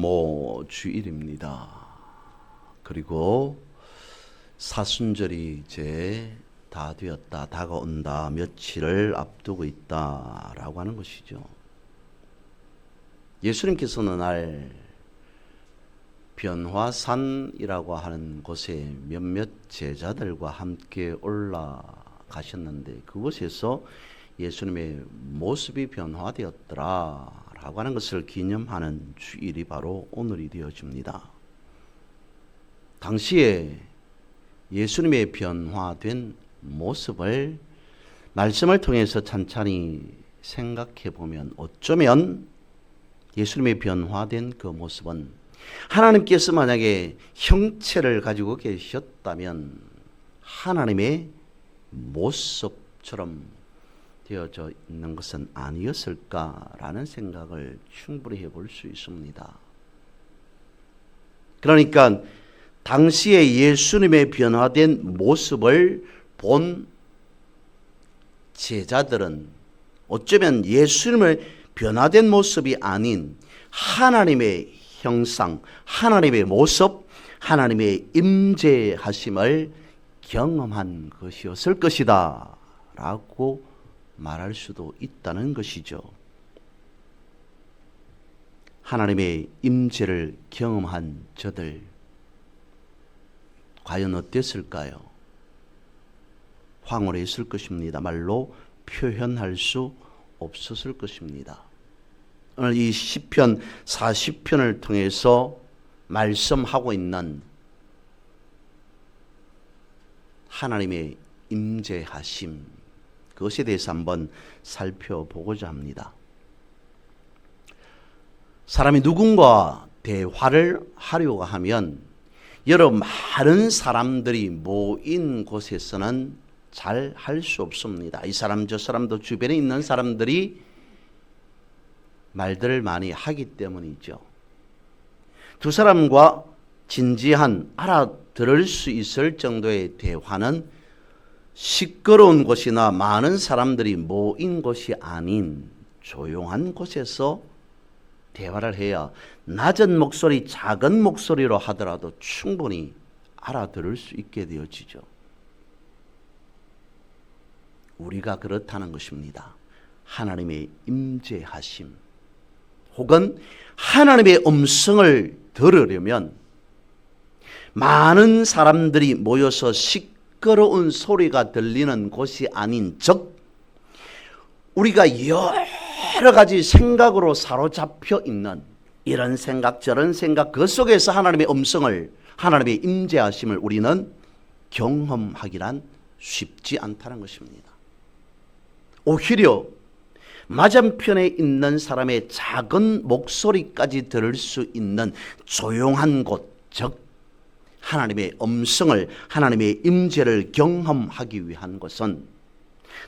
부모 주일입니다. 그리고 사순절이 이제 다 되었다, 다가온다, 며칠을 앞두고 있다라고 하는 것이죠. 예수님께서는 날 변화산이라고 하는 곳에 몇몇 제자들과 함께 올라가셨는데 그곳에서 예수님의 모습이 변화되었더라 라고 하는 것을 기념하는 주일이 바로 오늘이 되어집니다. 당시에 예수님의 변화된 모습을 말씀을 통해서 찬찬히 생각해 보면 어쩌면 예수님의 변화된 그 모습은 하나님께서 만약에 형체를 가지고 계셨다면 하나님의 모습처럼 되어져 있는 것은 아니었을까라는 생각을 충분히 해볼 수 있습니다. 그러니까 당시에 예수님의 변화된 모습을 본 제자들은 어쩌면 예수님의 변화된 모습이 아닌 하나님의 형상, 하나님의 모습, 하나님의 임재하심을 경험한 것이었을 것이다 라고 말할 수도 있다는 것이죠. 하나님의 임재를 경험한 저들 과연 어땠을까요? 황홀했을 것입니다. 말로 표현할 수 없었을 것입니다. 오늘 이 시편 40편을 통해서 말씀하고 있는 하나님의 임재하심, 그것에 대해서 한번 살펴보고자 합니다. 사람이 누군가 대화를 하려고 하면 여러 많은 사람들이 모인 곳에서는 잘 할 수 없습니다. 이 사람 저 사람도 주변에 있는 사람들이 말들을 많이 하기 때문이죠. 두 사람과 진지한 알아들을 수 있을 정도의 대화는 시끄러운 곳이나 많은 사람들이 모인 곳이 아닌 조용한 곳에서 대화를 해야 낮은 목소리, 작은 목소리로 하더라도 충분히 알아들을 수 있게 되어지죠. 우리가 그렇다는 것입니다. 하나님의 임재하심 혹은 하나님의 음성을 들으려면 많은 사람들이 모여서 시끄러운 소리가 들리는 곳이 아닌 즉 우리가 여러 가지 생각으로 사로잡혀 있는 이런 생각 저런 생각 그 속에서 하나님의 음성을 하나님의 임재하심을 우리는 경험하기란 쉽지 않다는 것입니다. 오히려 맞은편에 있는 사람의 작은 목소리까지 들을 수 있는 조용한 곳, 즉 하나님의 음성을 하나님의 임재를 경험하기 위한 것은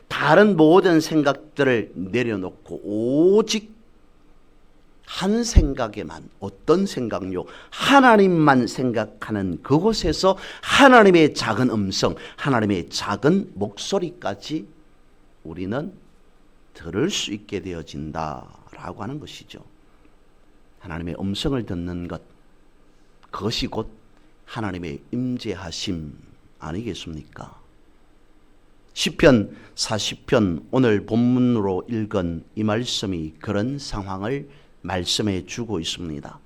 다른 모든 생각들을 내려놓고 오직 한 생각에만 어떤 생각요? 하나님만 생각하는 그곳에서 하나님의 작은 음성, 하나님의 작은 목소리까지 우리는 들을 수 있게 되어진다라고 하는 것이죠. 하나님의 음성을 듣는 것, 그것이 곧 하나님의 임재하심 아니겠습니까? 시편 40편 오늘 본문으로 읽은 이 말씀이 그런 상황을 말씀해 주고 있습니다.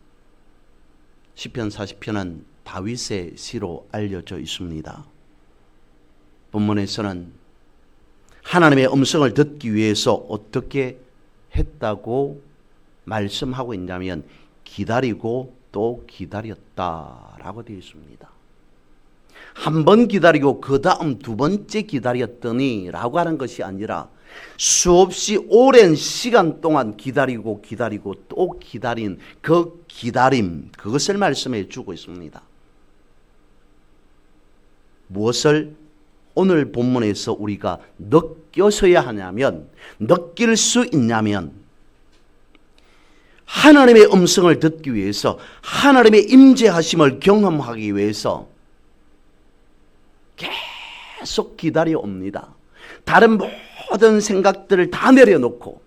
시편 40편은 다윗의 시로 알려져 있습니다. 본문에서는 하나님의 음성을 듣기 위해서 어떻게 했다고 말씀하고 있냐면 기다리고 또 기다렸다라고 되어 있습니다. 한 번 기다리고 그 다음 두 번째 기다렸더니 라고 하는 것이 아니라 수없이 오랜 시간 동안 기다리고 또 기다린 그 기다림, 그것을 말씀해 주고 있습니다. 무엇을 오늘 본문에서 우리가 느껴서야 하냐면, 느낄 수 있냐면 하나님의 음성을 듣기 위해서, 하나님의 임재하심을 경험하기 위해서 계속 기다려 옵니다. 다른 모든 생각들을 다 내려놓고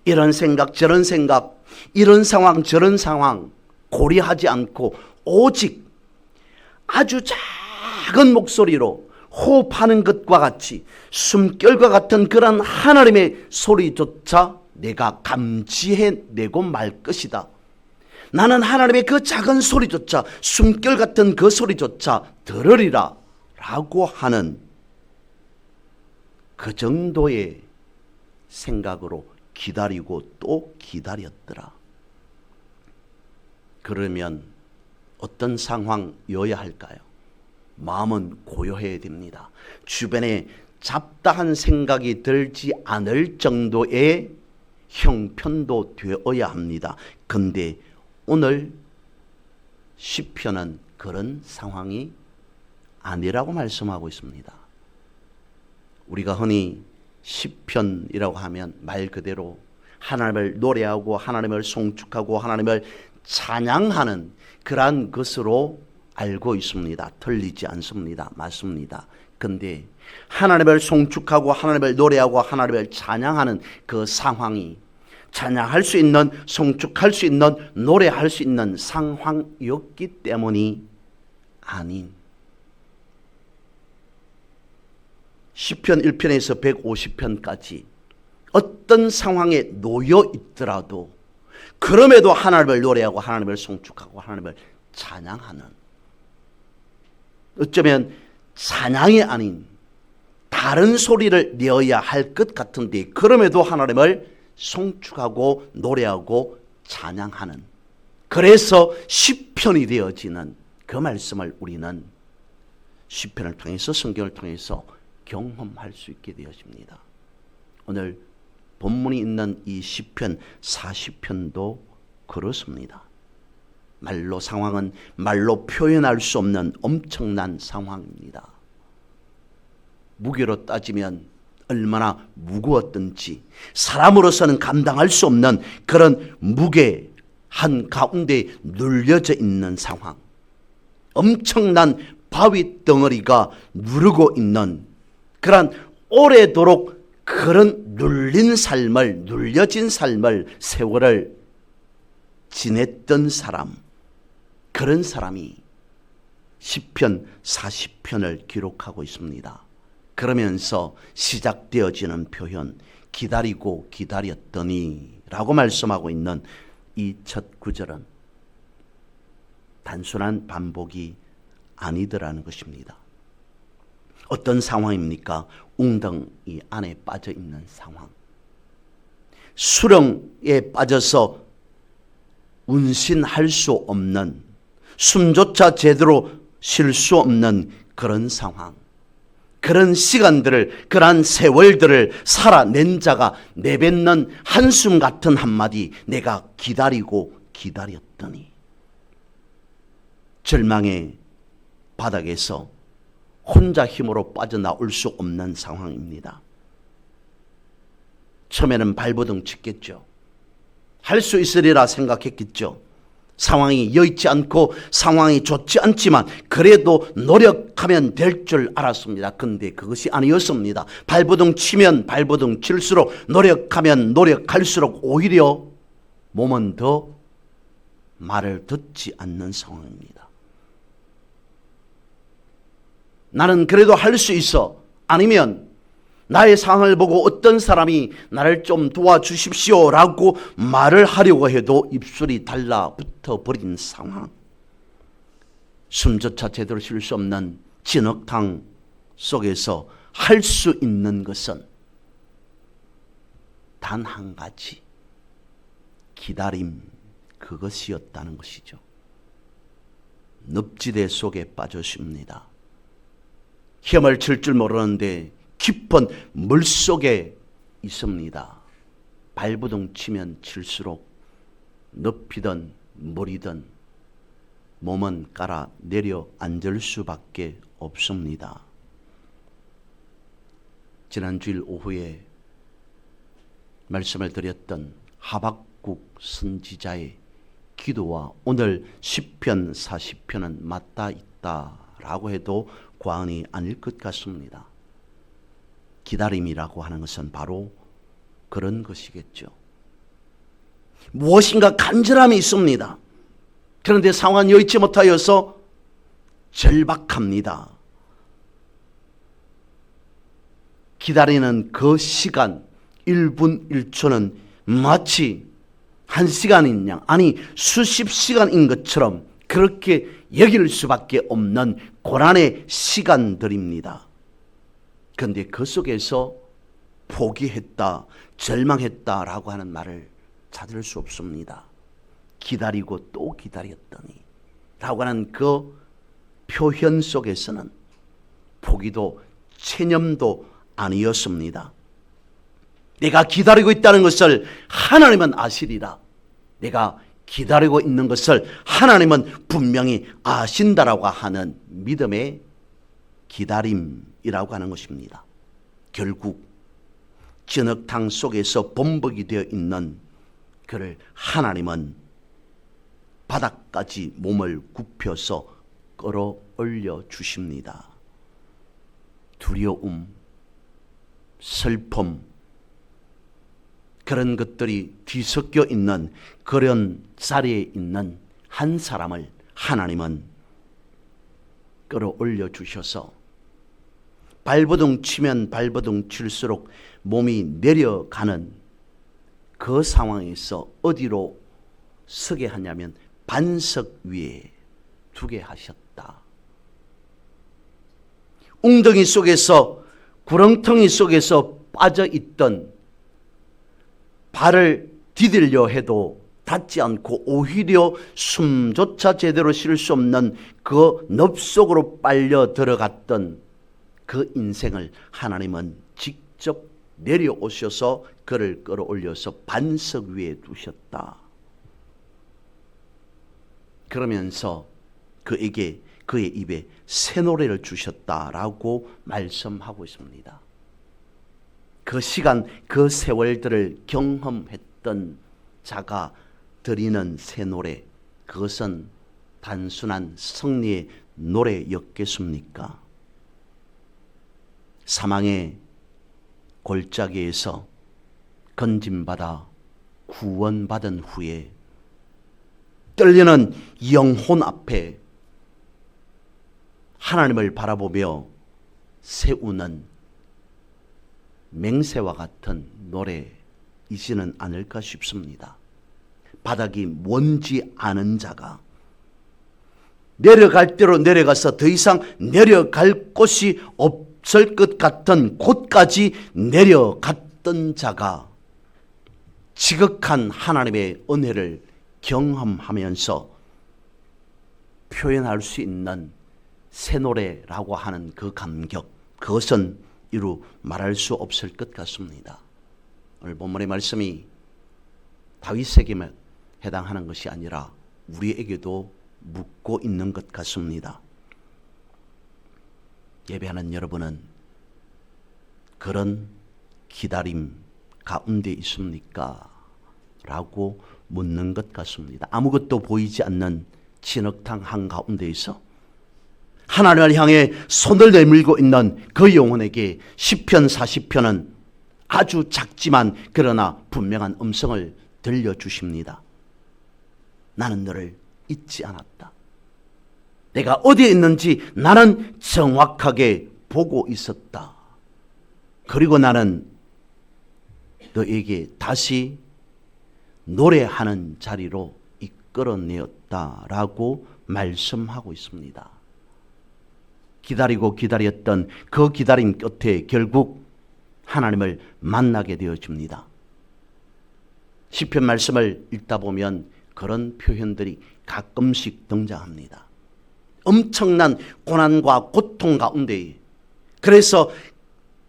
이런 생각 저런 생각 이런 상황 저런 상황 고려하지 않고 오직 아주 작은 목소리로 호흡하는 것과 같이 숨결과 같은 그런 하나님의 소리조차 내가 감지해내고 말 것이다. 나는 하나님의 그 작은 소리조차 숨결 같은 그 소리조차 들으리라 라고 하는 그 정도의 생각으로 기다리고 또 기다렸더라. 그러면 어떤 상황이어야 할까요? 마음은 고요해야 됩니다. 주변에 잡다한 생각이 들지 않을 정도의 형편도 되어야 합니다. 근데 오늘 시편은 그런 상황이 아니라고 말씀하고 있습니다. 우리가 흔히 시편이라고 하면 말 그대로 하나님을 노래하고 하나님을 송축하고 하나님을 찬양하는 그러한 것으로 알고 있습니다. 틀리지 않습니다. 맞습니다. 근데 하나님을 송축하고 하나님을 노래하고 하나님을 찬양하는 그 상황이 찬양할 수 있는, 송축할 수 있는, 노래할 수 있는 상황이었기 때문이 아닌 시편 1편에서 150편까지 어떤 상황에 놓여 있더라도 그럼에도 하나님을 노래하고 하나님을 송축하고 하나님을 찬양하는, 어쩌면 찬양이 아닌 다른 소리를 내어야 할 것 같은데 그럼에도 하나님을 송축하고 노래하고 찬양하는, 그래서 시편이 되어지는 그 말씀을 우리는 시편을 통해서, 성경을 통해서 경험할 수 있게 되어집니다. 오늘 본문이 있는 이 시편 40편도 그렇습니다. 말로, 상황은 말로 표현할 수 없는 엄청난 상황입니다. 무게로 따지면 얼마나 무거웠던지, 사람으로서는 감당할 수 없는 그런 무게 한 가운데 눌려져 있는 상황, 엄청난 바위 덩어리가 누르고 있는 그런 오래도록 그런 눌린 삶을, 눌려진 삶을, 세월을 지냈던 사람, 그런 사람이 시편 40편을 기록하고 있습니다. 그러면서 시작되어지는 표현, 기다리고 기다렸더니 라고 말씀하고 있는 이 첫 구절은 단순한 반복이 아니더라는 것입니다. 어떤 상황입니까? 웅덩이 안에 빠져 있는 상황. 수렁에 빠져서 운신할 수 없는, 숨조차 제대로 쉴 수 없는 그런 상황. 그런 시간들을, 그러한 세월들을 살아낸 자가 내뱉는 한숨 같은 한마디, 내가 기다리고 기다렸더니. 절망의 바닥에서 혼자 힘으로 빠져나올 수 없는 상황입니다. 처음에는 발버둥 쳤겠죠. 할 수 있으리라 생각했겠죠. 상황이 여의치 않고 상황이 좋지 않지만 그래도 노력하면 될 줄 알았습니다. 근데 그것이 아니었습니다. 발버둥 치면 발버둥 칠수록, 노력하면 노력할수록 오히려 몸은 더 말을 듣지 않는 상황입니다. 나는 그래도 할 수 있어. 아니면 나의 상황을 보고 어떤 사람이 나를 좀 도와주십시오 라고 말을 하려고 해도 입술이 달라붙어 버린 상황. 숨조차 제대로 쉴 수 없는 진흙탕 속에서 할 수 있는 것은 단 한 가지, 기다림, 그것이었다는 것이죠. 늪지대 속에 빠졌습니다. 헤엄을 칠 줄 모르는데 깊은 물속에 있습니다. 발버둥 치면 칠수록 늪이든 물이든 몸은 깔아 내려앉을 수밖에 없습니다. 지난 주일 오후에 말씀을 드렸던 하박국 선지자의 기도와 오늘 시편 40편은 맞닿아 있다라고 해도 과언이 아닐 것 같습니다. 기다림이라고 하는 것은 바로 그런 것이겠죠. 무엇인가 간절함이 있습니다. 그런데 상황을 여의치 못하여서 절박합니다. 기다리는 그 시간 1분 1초는 마치 1시간인 양, 아니 수십 시간인 것처럼 그렇게 여길 수밖에 없는 고난의 시간들입니다. 그런데 그 속에서 포기했다, 절망했다라고 하는 말을 찾을 수 없습니다. 기다리고 또 기다렸더니 라고 하는 그 표현 속에서는 포기도 체념도 아니었습니다. 내가 기다리고 있다는 것을 하나님은 아시리라. 내가 기다리고 있는 것을 하나님은 분명히 아신다라고 하는 믿음의 기다림이라고 하는 것입니다. 결국 진흙탕 속에서 범벅이 되어 있는 그를 하나님은 바닥까지 몸을 굽혀서 끌어올려 주십니다. 두려움, 슬픔, 그런 것들이 뒤섞여 있는 그런 자리에 있는 한 사람을 하나님은 끌어올려 주셔서 발버둥 치면 발버둥 칠수록 몸이 내려가는 그 상황에서 어디로 서게 하냐면 반석 위에 두게 하셨다. 웅덩이 속에서, 구렁텅이 속에서 빠져있던 발을 디딜려 해도 닿지 않고 오히려 숨조차 제대로 쉴 수 없는 그 늪속으로 빨려 들어갔던 그 인생을 하나님은 직접 내려오셔서 그를 끌어올려서 반석 위에 두셨다. 그러면서 그에게 그의 입에 새 노래를 주셨다라고 말씀하고 있습니다. 그 시간, 그 세월들을 경험했던 자가 드리는 새 노래, 그것은 단순한 승리의 노래였겠습니까? 사망의 골짜기에서 건짐받아 구원받은 후에 떨리는 영혼 앞에 하나님을 바라보며 세우는 맹세와 같은 노래이지는 않을까 싶습니다. 바닥이 뭔지 아는 자가 내려갈 대로 내려가서 더 이상 내려갈 곳이 없을 것 같은 곳까지 내려갔던 자가 지극한 하나님의 은혜를 경험하면서 표현할 수 있는 새 노래라고 하는 그 감격, 그것은 이루 말할 수 없을 것 같습니다. 오늘 본문의 말씀이 다윗에게만 해당하는 것이 아니라 우리에게도 묻고 있는 것 같습니다. 예배하는 여러분은 그런 기다림 가운데 있습니까? 라고 묻는 것 같습니다. 아무것도 보이지 않는 진흙탕 한가운데에서 하나님을 향해 손을 내밀고 있는 그 영혼에게 시편 40편은 아주 작지만 그러나 분명한 음성을 들려주십니다. 나는 너를 잊지 않았다. 내가 어디에 있는지 나는 정확하게 보고 있었다. 그리고 나는 너에게 다시 노래하는 자리로 이끌어내었다라고 말씀하고 있습니다. 기다리고 기다렸던 그 기다림 끝에 결국 하나님을 만나게 되어집니다. 시편 말씀을 읽다 보면 그런 표현들이 가끔씩 등장합니다. 엄청난 고난과 고통 가운데, 그래서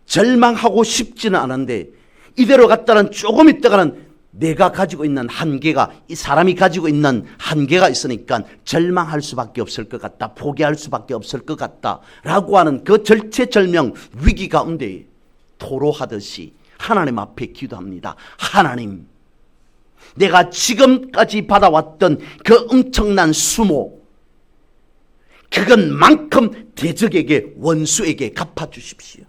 절망하고 싶지는 않은데 이대로 갔다는 조금 있다가는 내가 가지고 있는 한계가, 이 사람이 가지고 있는 한계가 있으니까 절망할 수밖에 없을 것 같다, 포기할 수밖에 없을 것 같다 라고 하는 그 절체절명 위기 가운데 토로하듯이 하나님 앞에 기도합니다. 하나님, 내가 지금까지 받아왔던 그 엄청난 수모, 그것만큼 대적에게, 원수에게 갚아주십시오.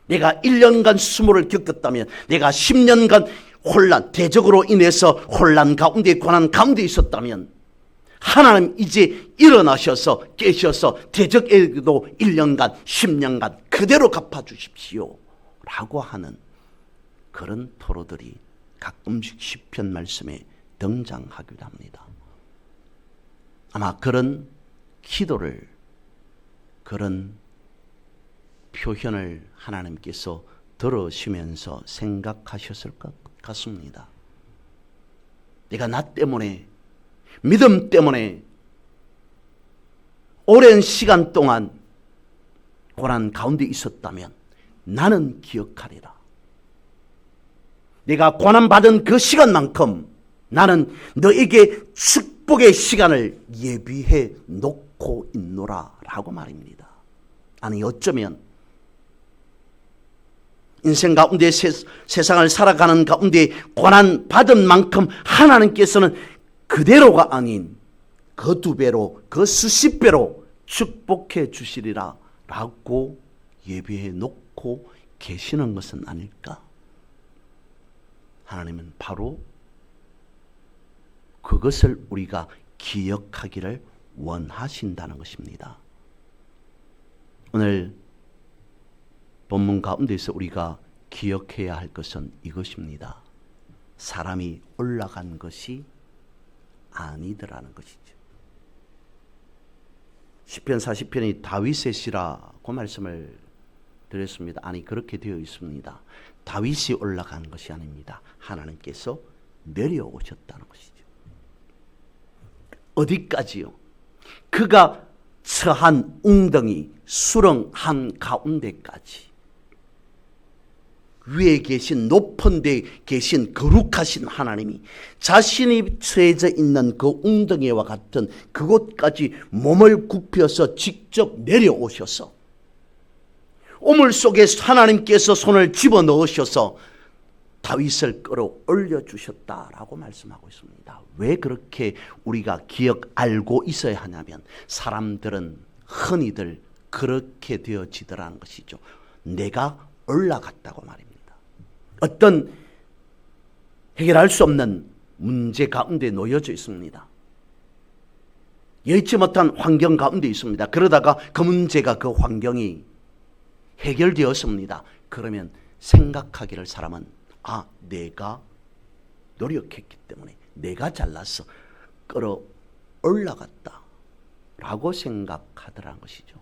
내가 1년간 수모를 겪었다면, 내가 10년간 혼란, 대적으로 인해서 혼란 가운데 고난 가운데 있었다면 하나님 이제 일어나셔서 깨셔서 대적에게도 1년간 10년간 그대로 갚아주십시오 라고 하는 그런 토로들이 가끔씩 시편 말씀에 등장하기도 합니다. 아마 그런 기도를, 그런 표현을 하나님께서 들으시면서 생각하셨을 것 같습니다. 내가 나 때문에, 믿음 때문에 오랜 시간 동안 고난 가운데 있었다면 나는 기억하리라. 내가 고난받은 그 시간만큼 나는 너에게 축복의 시간을 예비해 놓고 있노라 라고 말입니다. 아니 어쩌면 인생 가운데 세상을 살아가는 가운데 고난받은 만큼 하나님께서는 그대로가 아닌 그 2배로, 그 수십 배로 축복해 주시리라 라고 예비해 놓고 계시는 것은 아닐까? 하나님은 바로 그것을 우리가 기억하기를 원하신다는 것입니다. 오늘 본문 가운데서 우리가 기억해야 할 것은 이것입니다. 사람이 올라간 것이 아니더라는 것이죠. 시편 40편이 다윗의 시라고 말씀을 드렸습니다. 아니 그렇게 되어 있습니다. 다윗이 올라간 것이 아닙니다. 하나님께서 내려오셨다는 것이죠. 어디까지요? 그가 처한 웅덩이 수렁 한 가운데까지, 위에 계신 높은 데 계신 거룩하신 하나님이 자신이 처해져 있는 그 웅덩이와 같은 그곳까지 몸을 굽혀서 직접 내려오셔서 우물 속에 하나님께서 손을 집어넣으셔서 다윗을 끌어올려 주셨다라고 말씀하고 있습니다. 왜 그렇게 우리가 알고 있어야 하냐면 사람들은 흔히들 그렇게 되어지더라는 것이죠. 내가 올라갔다고 말입니다. 어떤 해결할 수 없는 문제 가운데 놓여져 있습니다. 예의치 못한 환경 가운데 있습니다. 그러다가 그 문제가, 그 환경이 해결되었습니다. 그러면 생각하기를 사람은 내가 노력했기 때문에 내가 잘나서 끌어 올라갔다 라고 생각하더라는 것이죠.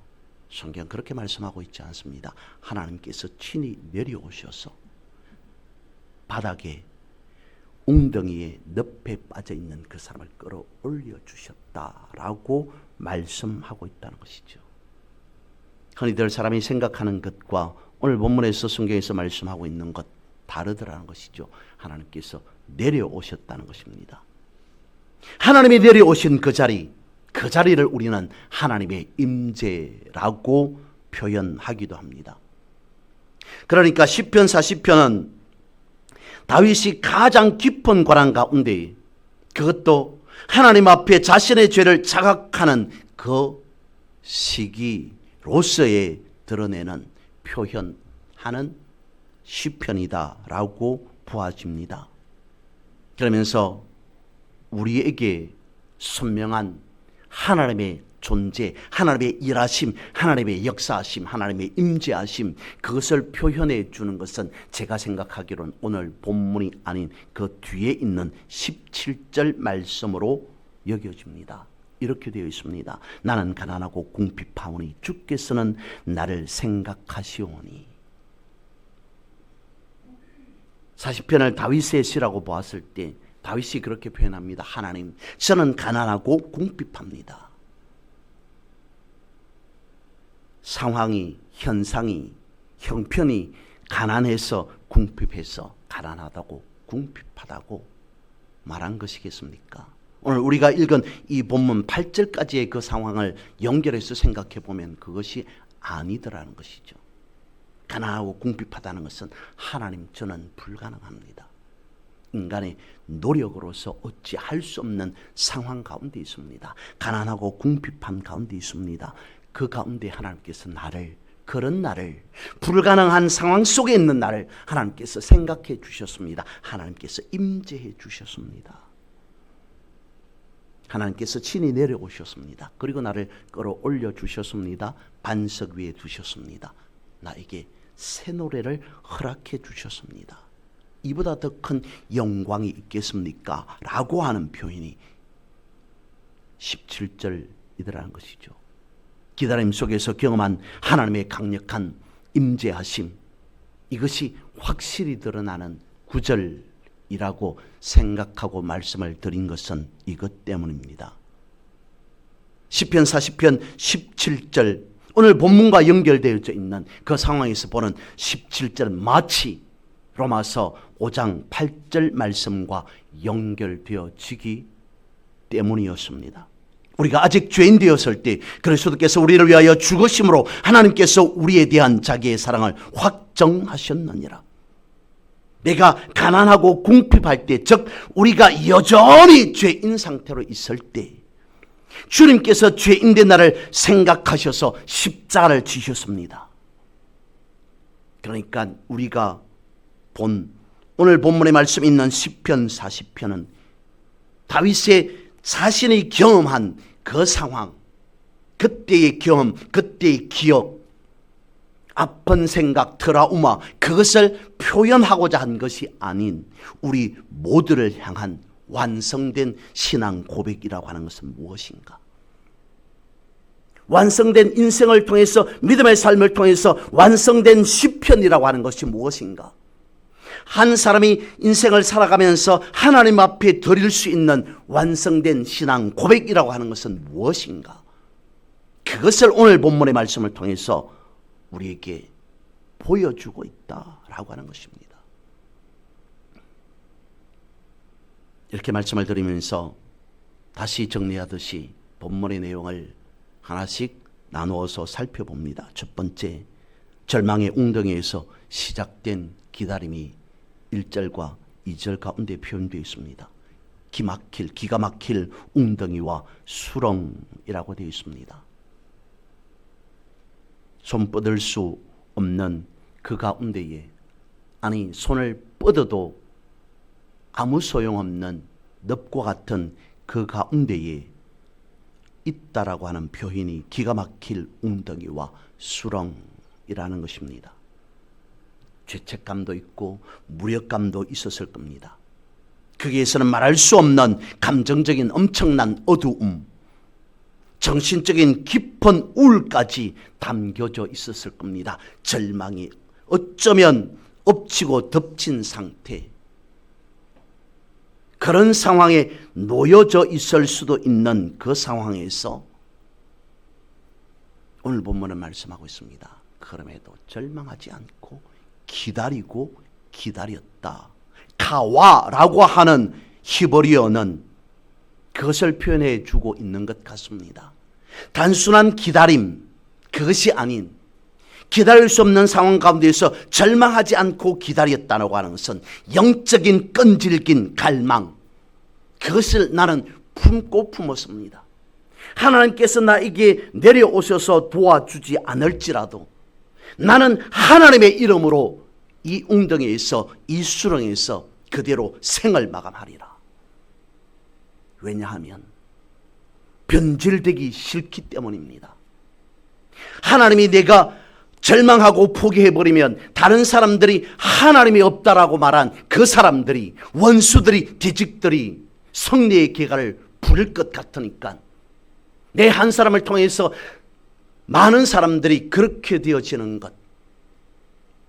성경 그렇게 말씀하고 있지 않습니다. 하나님께서 친히 내려오셔서 바닥에 웅덩이에 늪에 빠져있는 그 사람을 끌어올려 주셨다라고 말씀하고 있다는 것이죠. 흔히들 사람이 생각하는 것과 오늘 본문에서 성경에서 말씀하고 있는 것 다르더라는 것이죠. 하나님께서 내려오셨다는 것입니다. 하나님이 내려오신 그 자리를 우리는 하나님의 임재라고 표현하기도 합니다. 그러니까 시편 40편은 다윗이 가장 깊은 고난 가운데, 그것도 하나님 앞에 자신의 죄를 자각하는 그 시기로서의 드러내는, 표현하는 시편이다라고 보아집니다. 그러면서 우리에게 선명한 하나님의 존재, 하나님의 일하심, 하나님의 역사하심, 하나님의 임재하심, 그것을 표현해 주는 것은 제가 생각하기로는 오늘 본문이 아닌 그 뒤에 있는 17절 말씀으로 여겨집니다. 이렇게 되어 있습니다. 나는 가난하고 궁핍하오니 주께서는 나를 생각하시오니. 40편을 다윗의 시라고 보았을 때 다윗이 그렇게 표현합니다. 하나님, 저는 가난하고 궁핍합니다. 상황이, 현상이, 형편이 가난해서 궁핍해서 가난하다고 궁핍하다고 말한 것이겠습니까? 오늘 우리가 읽은 이 본문 8절까지의 그 상황을 연결해서 생각해 보면 그것이 아니더라는 것이죠. 가난하고 궁핍하다는 것은 하나님, 저는 불가능합니다. 인간의 노력으로서 어찌할 수 없는 상황 가운데 있습니다. 가난하고 궁핍한 가운데 있습니다. 그 가운데 하나님께서 나를 그런 나를, 불가능한 상황 속에 있는 나를 하나님께서 생각해 주셨습니다. 하나님께서 임재해 주셨습니다. 하나님께서 친히 내려오셨습니다. 그리고 나를 끌어올려 주셨습니다. 반석 위에 두셨습니다. 나에게 새 노래를 허락해 주셨습니다. 이보다 더 큰 영광이 있겠습니까? 라고 하는 표현이 17절이더라는 것이죠. 기다림 속에서 경험한 하나님의 강력한 임재하심, 이것이 확실히 드러나는 구절이라고 생각하고 말씀을 드린 것은 이것 때문입니다. 시편 40편 17절, 오늘 본문과 연결되어져 있는 그 상황에서 보는 17절은 마치 로마서 5장 8절 말씀과 연결되어지기 때문이었습니다. 우리가 아직 죄인 되었을 때 그리스도께서 우리를 위하여 죽으심으로 하나님께서 우리에 대한 자기의 사랑을 확정하셨느니라. 내가 가난하고 궁핍할 때, 즉 우리가 여전히 죄인 상태로 있을 때 주님께서 죄인된 나를 생각하셔서 십자가를 지셨습니다. 그러니까 우리가 오늘 본문의 말씀 있는 시편 40편은 다윗의 자신이 경험한 그 상황, 그때의 경험, 그때의 기억, 아픈 생각, 트라우마, 그것을 표현하고자 한 것이 아닌 우리 모두를 향한 완성된 신앙 고백이라고 하는 것은 무엇인가? 완성된 인생을 통해서, 믿음의 삶을 통해서 완성된 시편이라고 하는 것이 무엇인가? 한 사람이 인생을 살아가면서 하나님 앞에 드릴 수 있는 완성된 신앙 고백이라고 하는 것은 무엇인가? 그것을 오늘 본문의 말씀을 통해서 우리에게 보여주고 있다라고 하는 것입니다. 이렇게 말씀을 드리면서 다시 정리하듯이 본문의 내용을 하나씩 나누어서 살펴봅니다. 첫 번째, 절망의 웅덩이에서 시작된 기다림이 1절과 2절 가운데 표현되어 있습니다. 기가 막힐 웅덩이와 수렁이라고 되어 있습니다. 손 뻗을 수 없는 그 가운데에, 아니 손을 뻗어도 아무 소용없는 늪과 같은 그 가운데에 있다라고 하는 표현이 기가 막힐 웅덩이와 수렁이라는 것입니다. 죄책감도 있고 무력감도 있었을 겁니다. 거기에서는 말할 수 없는 감정적인 엄청난 어두움, 정신적인 깊은 우울까지 담겨져 있었을 겁니다. 절망이 어쩌면 엎치고 덮친 상태, 그런 상황에 놓여져 있을 수도 있는 그 상황에서 오늘 본문은 말씀하고 있습니다. 그럼에도 절망하지 않고 기다리고 기다렸다. 카와라고 하는 히브리어는 그것을 표현해 주고 있는 것 같습니다. 단순한 기다림, 그것이 아닌 기다릴 수 없는 상황 가운데서 절망하지 않고 기다렸다고 하는 것은 영적인 끈질긴 갈망, 그것을 나는 품고 품었습니다. 하나님께서 나에게 내려오셔서 도와주지 않을지라도 나는 하나님의 이름으로 이 웅덩이에서, 이 수렁에서 그대로 생을 마감하리라. 왜냐하면 변질되기 싫기 때문입니다. 하나님이 내가 절망하고 포기해버리면 다른 사람들이 하나님이 없다라고 말한 그 사람들이, 원수들이, 대적들이 성례의 계가를 부릴 것 같으니까 내 한 사람을 통해서 많은 사람들이 그렇게 되어지는 것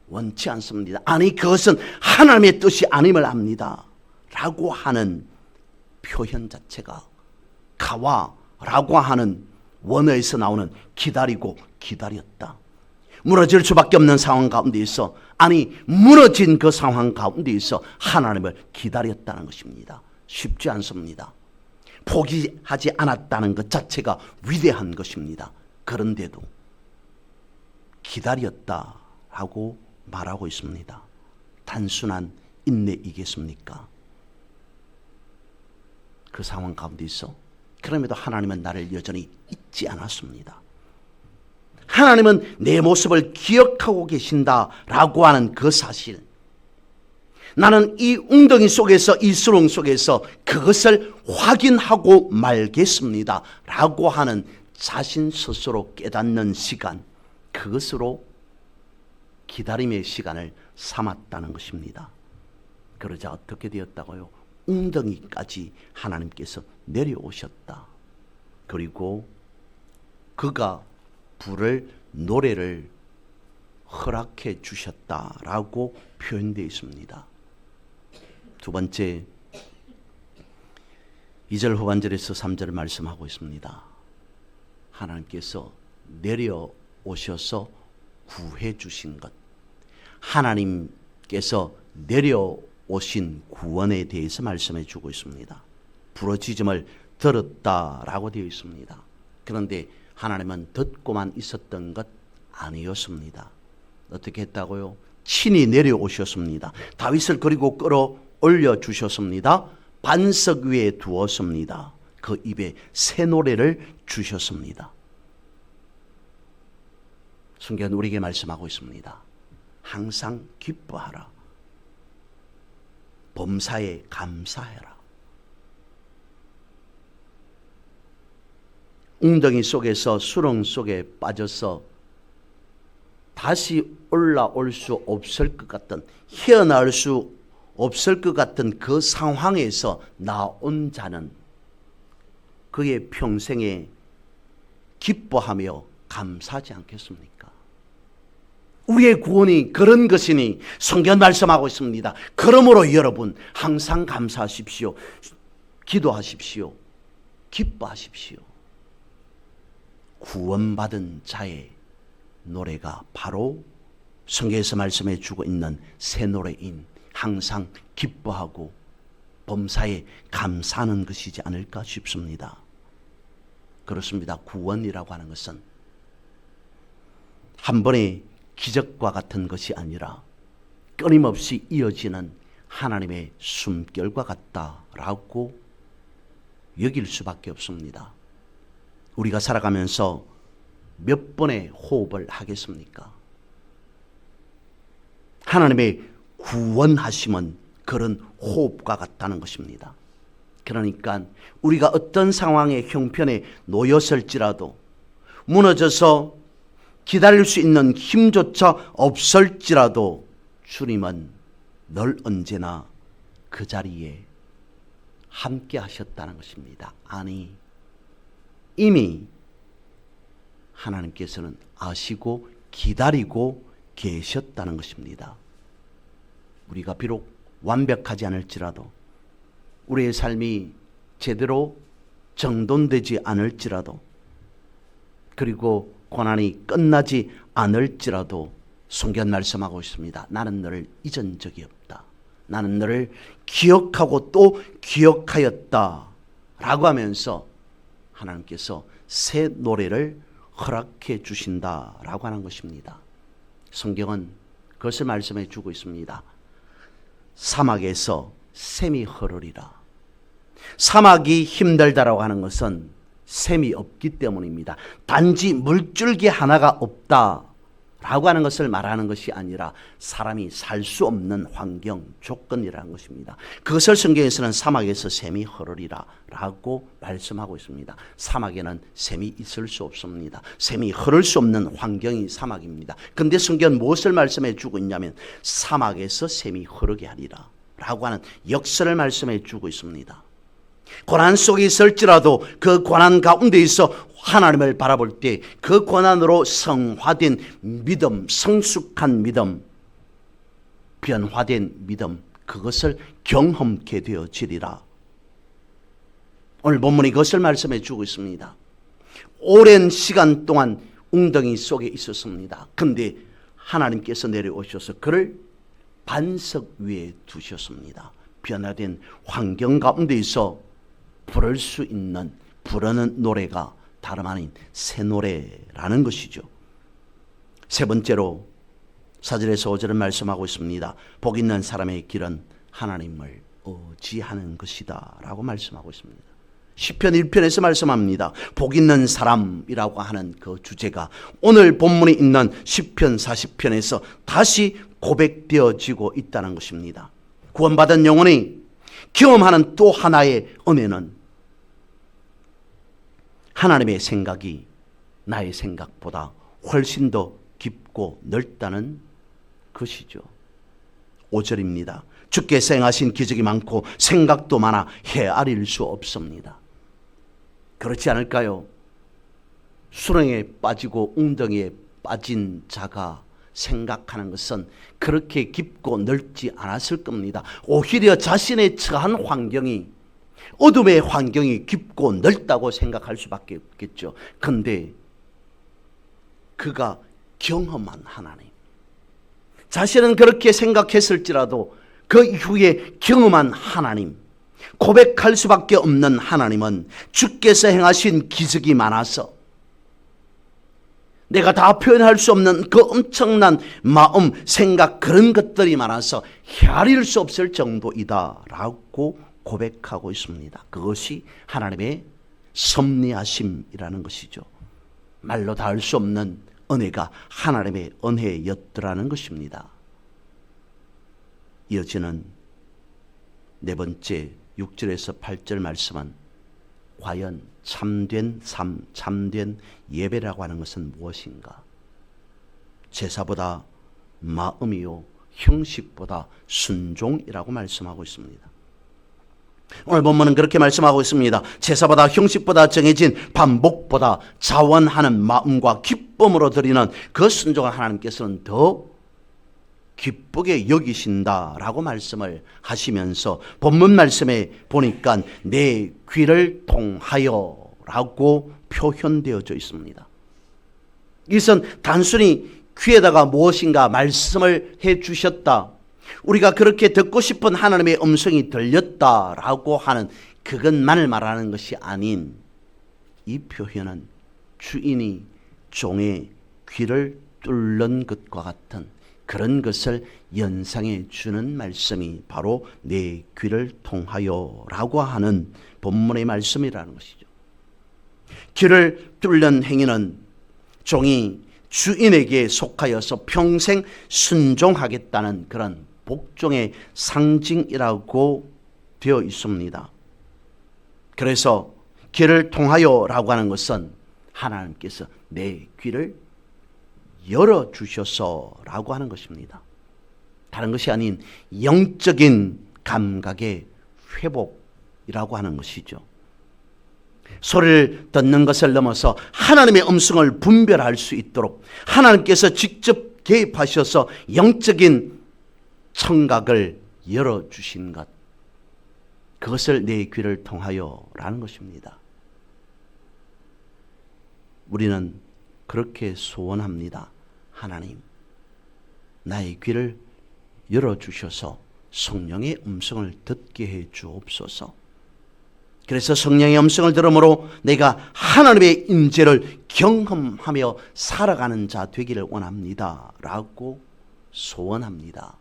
원치 않습니다. 아니, 그것은 하나님의 뜻이 아님을 압니다 라고 하는 표현 자체가 가와라고 하는 원어에서 나오는 기다리고 기다렸다, 무너질 수밖에 없는 상황 가운데 있어, 아니 무너진 그 상황 가운데 있어 하나님을 기다렸다는 것입니다. 쉽지 않습니다. 포기하지 않았다는 것 자체가 위대한 것입니다. 그런데도 기다렸다라고 말하고 있습니다. 단순한 인내이겠습니까? 그 상황 가운데 있어 그럼에도 하나님은 나를 여전히 잊지 않았습니다. 하나님은 내 모습을 기억하고 계신다라고 하는 그 사실, 나는 이 웅덩이 속에서, 이 수렁 속에서 그것을 확인하고 말겠습니다 라고 하는 자신 스스로 깨닫는 시간, 그것으로 기다림의 시간을 삼았다는 것입니다. 그러자 어떻게 되었다고요? 웅덩이까지 하나님께서 내려오셨다. 그리고 그가 부를 노래를 허락해 주셨다라고 표현되어 있습니다. 두 번째, 2절 후반절에서 3절을 말씀하고 있습니다. 하나님께서 내려오셔서 구해 주신 것, 하나님께서 내려오신 구원에 대해서 말씀해 주고 있습니다. 부르짖음을 들었다라고 되어 있습니다. 그런데 하나님은 듣고만 있었던 것 아니었습니다. 어떻게 했다고요? 친히 내려오셨습니다. 다윗을 그리고 끌어올려 주셨습니다. 반석 위에 두었습니다. 그 입에 새 노래를 주셨습니다. 성경은 우리에게 말씀하고 있습니다. 항상 기뻐하라. 범사에 감사해라. 웅덩이 속에서, 수렁 속에 빠져서 다시 올라올 수 없을 것 같던, 헤어나올 수 없을 것 같은 그 상황에서 나온 자는 그의 평생에 기뻐하며 감사하지 않겠습니까? 우리의 구원이 그런 것이니 성경 말씀하고 있습니다. 그러므로 여러분 항상 감사하십시오. 기도하십시오. 기뻐하십시오. 구원받은 자의 노래가 바로 성경에서 말씀해 주고 있는 새 노래인 항상 기뻐하고 범사에 감사하는 것이지 않을까 싶습니다. 그렇습니다. 구원이라고 하는 것은 한 번의 기적과 같은 것이 아니라 끊임없이 이어지는 하나님의 숨결과 같다라고 여길 수밖에 없습니다. 우리가 살아가면서 몇 번의 호흡을 하겠습니까? 하나님의 구원하심은 그런 호흡과 같다는 것입니다. 그러니까 우리가 어떤 상황의 형편에 놓였을지라도, 무너져서 기다릴 수 있는 힘조차 없을지라도 주님은 늘 언제나 그 자리에 함께 하셨다는 것입니다. 아니, 이미 하나님께서는 아시고 기다리고 계셨다는 것입니다. 우리가 비록 완벽하지 않을지라도, 우리의 삶이 제대로 정돈되지 않을지라도, 그리고 고난이 끝나지 않을지라도 성경 말씀하고 있습니다. 나는 너를 잊은 적이 없다. 나는 너를 기억하고 또 기억하였다 라고 하면서 하나님께서 새 노래를 허락해 주신다라고 하는 것입니다. 성경은 그것을 말씀해 주고 있습니다. 사막에서 샘이 흐르리라. 사막이 힘들다라고 하는 것은 샘이 없기 때문입니다. 단지 물줄기 하나가 없다라고 하는 것을 말하는 것이 아니라 사람이 살 수 없는 환경, 조건이라는 것입니다. 그것을 성경에서는 사막에서 샘이 흐르리라 라고 말씀하고 있습니다. 사막에는 샘이 있을 수 없습니다. 샘이 흐를 수 없는 환경이 사막입니다. 그런데 성경은 무엇을 말씀해 주고 있냐면 사막에서 샘이 흐르게 하리라 라고 하는 역사를 말씀해 주고 있습니다. 고난 속에 있을지라도 그 고난 가운데 있어 하나님을 바라볼 때 그 고난으로 성화된 믿음, 성숙한 믿음, 변화된 믿음, 그것을 경험케 되어지리라. 오늘 본문이 그것을 말씀해 주고 있습니다. 오랜 시간 동안 웅덩이 속에 있었습니다. 그런데 하나님께서 내려오셔서 그를 반석 위에 두셨습니다. 변화된 환경 가운데 있어 부를 수 있는, 부르는 노래가 다름 아닌 새 노래라는 것이죠. 세 번째로 4절에서 5절은 말씀하고 있습니다. 복 있는 사람의 길은 하나님을 의지하는 것이다 라고 말씀하고 있습니다. 시편 1편에서 말씀합니다. 복 있는 사람이라고 하는 그 주제가 오늘 본문에 있는 시편 40편에서 다시 고백되어지고 있다는 것입니다. 구원받은 영혼이 경험하는 또 하나의 은혜는 하나님의 생각이 나의 생각보다 훨씬 더 깊고 넓다는 것이죠. 5절입니다. 주께서 행하신 기적이 많고 생각도 많아 헤아릴 수 없습니다. 그렇지 않을까요? 수렁에 빠지고 웅덩이에 빠진 자가 생각하는 것은 그렇게 깊고 넓지 않았을 겁니다. 오히려 자신의 처한 환경이, 어둠의 환경이 깊고 넓다고 생각할 수밖에 없겠죠. 그런데 그가 경험한 하나님, 자신은 그렇게 생각했을지라도 그 이후에 경험한 하나님, 고백할 수밖에 없는 하나님은 주께서 행하신 기적이 많아서 내가 다 표현할 수 없는 그 엄청난 마음, 생각, 그런 것들이 많아서 헤아릴 수 없을 정도이다 라고 고백하고 있습니다. 그것이 하나님의 섭리하심이라는 것이죠. 말로 다 할 수 없는 은혜가 하나님의 은혜였더라는 것입니다. 이어지는 네 번째 6절에서 8절 말씀은 과연 참된 삶, 참된 예배라고 하는 것은 무엇인가? 제사보다 마음이요 형식보다 순종이라고 말씀하고 있습니다. 오늘 본문은 그렇게 말씀하고 있습니다. 제사보다 형식보다 정해진 반복보다 자원하는 마음과 기쁨으로 드리는 그 순종을 하나님께서는 더 기쁘게 여기신다라고 말씀을 하시면서 본문 말씀에 보니까 내 귀를 통하여 라고 표현되어져 있습니다. 이것은 단순히 귀에다가 무엇인가 말씀을 해 주셨다, 우리가 그렇게 듣고 싶은 하나님의 음성이 들렸다라고 하는 그것만을 말하는 것이 아닌, 이 표현은 주인이 종의 귀를 뚫는 것과 같은 그런 것을 연상해 주는 말씀이 바로 내 귀를 통하여 라고 하는 본문의 말씀이라는 것이죠. 귀를 뚫는 행위는 종이 주인에게 속하여서 평생 순종하겠다는 그런 복종의 상징이라고 되어 있습니다. 그래서 귀를 통하여 라고 하는 것은 하나님께서 내 귀를 열어주셔서 라고 하는 것입니다. 다른 것이 아닌 영적인 감각의 회복이라고 하는 것이죠. 소리를 듣는 것을 넘어서 하나님의 음성을 분별할 수 있도록 하나님께서 직접 개입하셔서 영적인 청각을 열어주신 것, 그것을 내 귀를 통하여 라는 것입니다. 우리는 그렇게 소원합니다. 하나님, 나의 귀를 열어주셔서 성령의 음성을 듣게 해 주옵소서. 그래서 성령의 음성을 들음으로 내가 하나님의 임재를 경험하며 살아가는 자 되기를 원합니다 라고 소원합니다.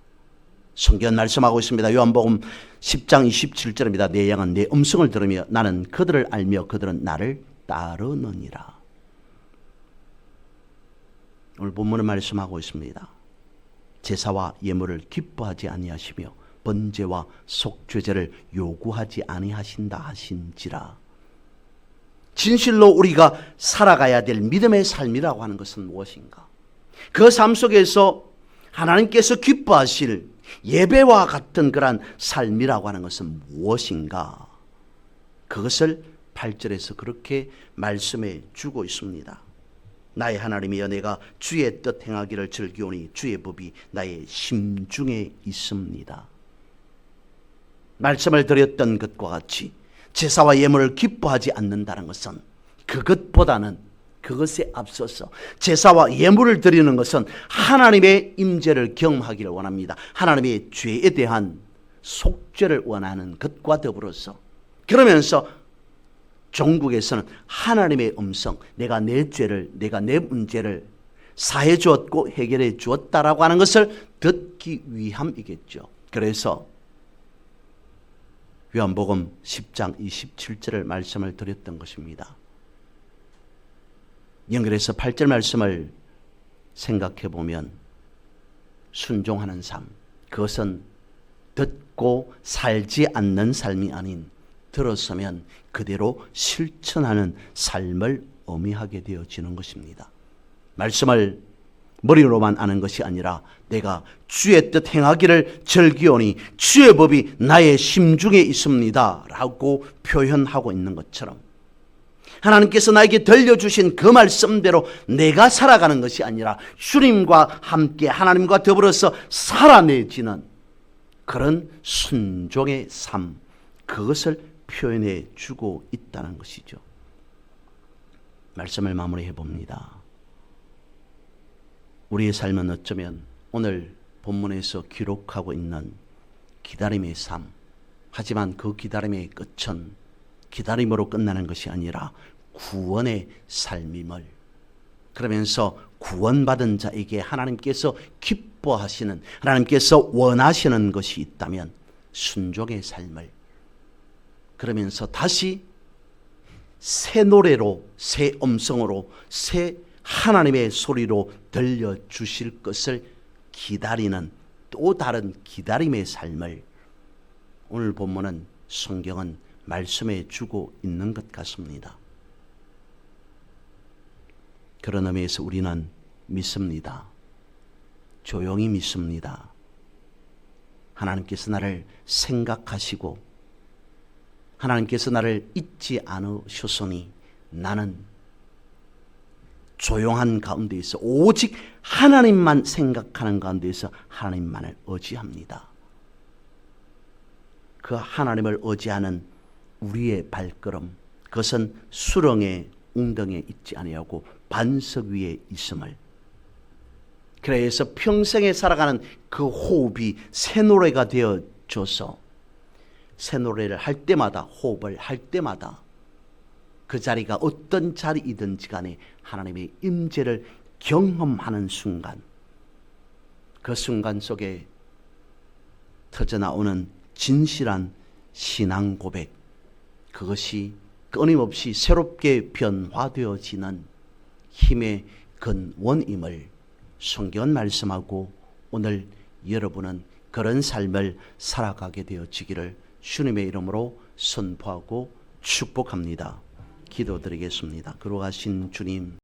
성경 말씀하고 있습니다. 요한복음 10장 27절입니다. 내 양은 내 음성을 들으며 나는 그들을 알며 그들은 나를 따르느니라. 오늘 본문은 말씀하고 있습니다. 제사와 예물을 기뻐하지 아니하시며 번제와 속죄제를 요구하지 아니하신다 하신지라. 진실로 우리가 살아가야 될 믿음의 삶이라고 하는 것은 무엇인가? 그 삶 속에서 하나님께서 기뻐하실 예배와 같은 그런 삶이라고 하는 것은 무엇인가? 그것을 8절에서 그렇게 말씀해 주고 있습니다. 나의 하나님이여, 내가 주의 뜻 행하기를 즐기오니 주의 법이 나의 심중에 있습니다. 말씀을 드렸던 것과 같이 제사와 예물을 기뻐하지 않는다는 것은 그것보다는, 그것에 앞서서 제사와 예물을 드리는 것은 하나님의 임재를 경험하기를 원합니다. 하나님의 죄에 대한 속죄를 원하는 것과 더불어서, 그러면서 종국에서는 하나님의 음성, 내가 내 죄를, 내가 내 문제를 사해 주었고 해결해 주었다라고 하는 것을 듣기 위함이겠죠. 그래서 요한복음 10장 27절을 말씀을 드렸던 것입니다. 연결해서 8절 말씀을 생각해 보면 순종하는 삶, 그것은 듣고 살지 않는 삶이 아닌 들었으면 그대로 실천하는 삶을 의미하게 되어지는 것입니다. 말씀을 머리로만 아는 것이 아니라 내가 주의 뜻 행하기를 즐기오니 주의 법이 나의 심중에 있습니다 라고 표현하고 있는 것처럼 하나님께서 나에게 들려주신 그 말씀대로 내가 살아가는 것이 아니라 주님과 함께 하나님과 더불어서 살아내지는 그런 순종의 삶, 그것을 표현해 주고 있다는 것이죠. 말씀을 마무리해 봅니다. 우리의 삶은 어쩌면 오늘 본문에서 기록하고 있는 기다림의 삶, 하지만 그 기다림의 끝은 기다림으로 끝나는 것이 아니라 구원의 삶임을, 그러면서 구원받은 자에게 하나님께서 기뻐하시는, 하나님께서 원하시는 것이 있다면 순종의 삶을, 그러면서 다시 새 노래로, 새 음성으로, 새 하나님의 소리로 들려주실 것을 기다리는 또 다른 기다림의 삶을 오늘 본문은 성경은 말씀해 주고 있는 것 같습니다. 그런 의미에서 우리는 믿습니다. 조용히 믿습니다. 하나님께서 나를 생각하시고 하나님께서 나를 잊지 않으셨으니 나는 조용한 가운데에서 오직 하나님만 생각하는 가운데에서 하나님만을 의지합니다. 그 하나님을 의지하는 우리의 발걸음, 그것은 수렁의 웅덩이에 있지 아니하고 반석 위에 있음을, 그래서 평생에 살아가는 그 호흡이 새 노래가 되어줘서 새 노래를 할 때마다, 호흡을 할 때마다 그 자리가 어떤 자리이든지 간에 하나님의 임재를 경험하는 순간, 그 순간 속에 터져나오는 진실한 신앙 고백, 그것이 끊임없이 새롭게 변화되어지는 힘의 근원임을 성경은 말씀하고 오늘 여러분은 그런 삶을 살아가게 되어지기를 주님의 이름으로 선포하고 축복합니다. 기도드리겠습니다. 그러하신 주님,